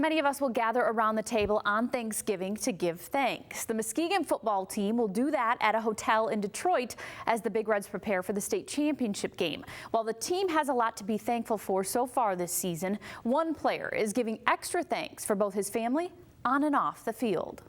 Many of us will gather around the table on Thanksgiving to give thanks. The Muskegon football team will do that at a hotel in Detroit as the Big Reds prepare for the state championship game. While the team has a lot to be thankful for so far this season, one player is giving extra thanks for both his family on and off the field.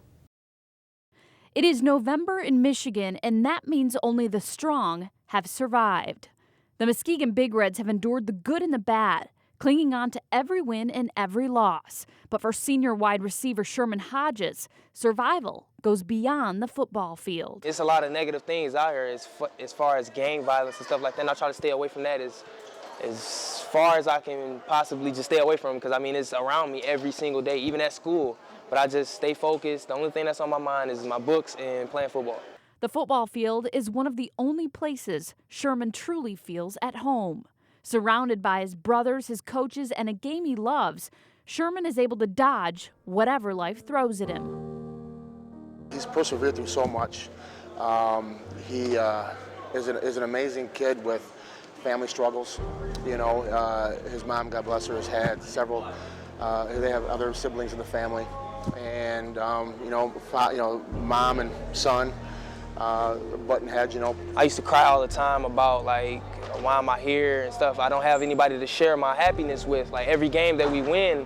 It is November in Michigan, and that means only the strong have survived. The Muskegon Big Reds have endured the good and the bad, clinging on to every win and every loss. But for senior wide receiver Sherman Hodges, survival goes beyond the football field. It's a lot of negative things out here as far as gang violence and stuff like that, and I try to stay away from that as far as I can possibly just stay away from it, because I mean it's around me every single day, even at school. But I just stay focused. The only thing that's on my mind is my books and playing football. The football field is one of the only places Sherman truly feels at home. Surrounded by his brothers, his coaches, and a game he loves, Sherman is able to dodge whatever life throws at him. He's persevered through so much. He is an amazing kid with family struggles. You know, his mom, God bless her, has had several. They have other siblings in the family, and mom and son. Button heads, you know. I used to cry all the time about, like, why am I here and stuff. I don't have anybody to share my happiness with. Like, every game that we win,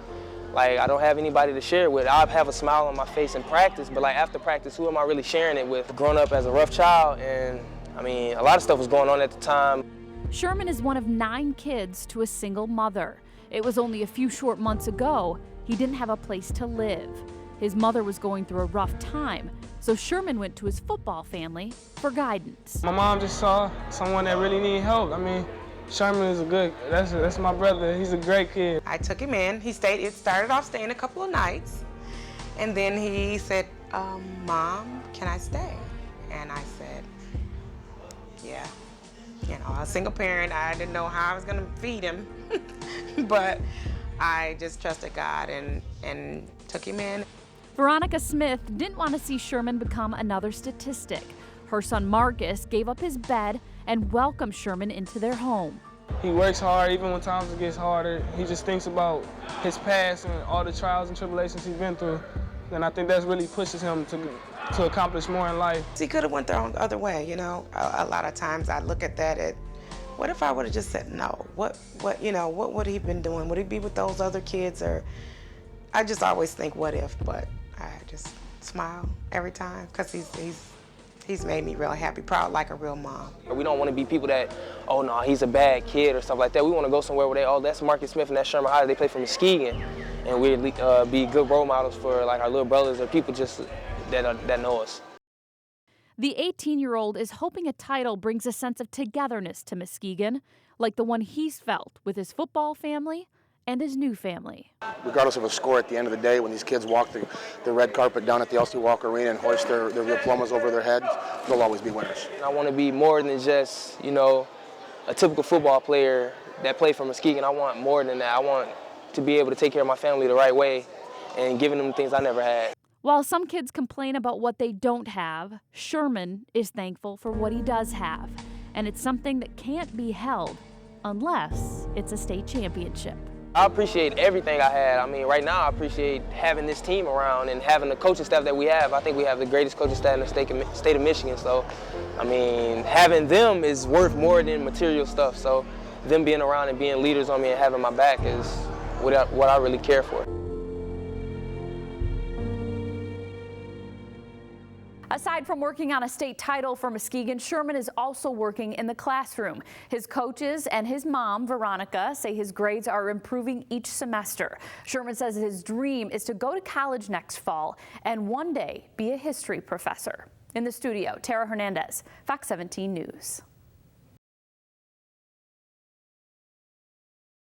like, I don't have anybody to share it with. I have a smile on my face in practice, but, like, after practice, who am I really sharing it with? Growing up as a rough child, and, I mean, a lot of stuff was going on at the time. Sherman is one of 9 kids to a single mother. It was only a few short months ago he didn't have a place to live. His mother was going through a rough time, so Sherman went to his football family for guidance. My mom just saw someone that really needed help. I mean, Sherman is that's my brother. He's a great kid. I took him in. He started off staying a couple of nights, and then he said, Mom, can I stay? And I said, yeah. You know, a single parent, I didn't know how I was gonna feed him, but I just trusted God and took him in. Veronica Smith didn't want to see Sherman become another statistic. Her son Marcus gave up his bed and welcomed Sherman into their home. He works hard even when times it gets harder. He just thinks about his past and all the trials and tribulations he's been through. And I think that really pushes him to accomplish more in life. He could have went the other way, you know. A lot of times I look at that what if I would have just said no? What would he been doing? Would he be with those other kids? Or I just always think what if, but I just smile every time because he's made me real happy, proud like a real mom. We don't want to be people that, oh no, he's a bad kid or stuff like that. We want to go somewhere where that's Marcus Smith and that's Sherman Hodges. They play for Muskegon, and we'd be good role models for like our little brothers or people just that know us. The 18-year-old is hoping a title brings a sense of togetherness to Muskegon, like the one he's felt with his football family and his new family. Regardless of a score at the end of the day, when these kids walk the red carpet down at the LC Walker Arena and hoist their diplomas over their heads, they'll always be winners. I want to be more than just, you know, a typical football player that played for Muskegon. I want more than that. I want to be able to take care of my family the right way and giving them things I never had. While some kids complain about what they don't have, Sherman is thankful for what he does have. And it's something that can't be held unless it's a state championship. I appreciate everything I had. I mean, right now I appreciate having this team around and having the coaching staff that we have. I think we have the greatest coaching staff in the state of Michigan. So, I mean, having them is worth more than material stuff. So, them being around and being leaders on me and having my back is what I really care for. Aside from working on a state title for Muskegon, Sherman is also working in the classroom. His coaches and his mom, Veronica, say his grades are improving each semester. Sherman says his dream is to go to college next fall and one day be a history professor. In the studio, Tara Hernandez, Fox 17 News.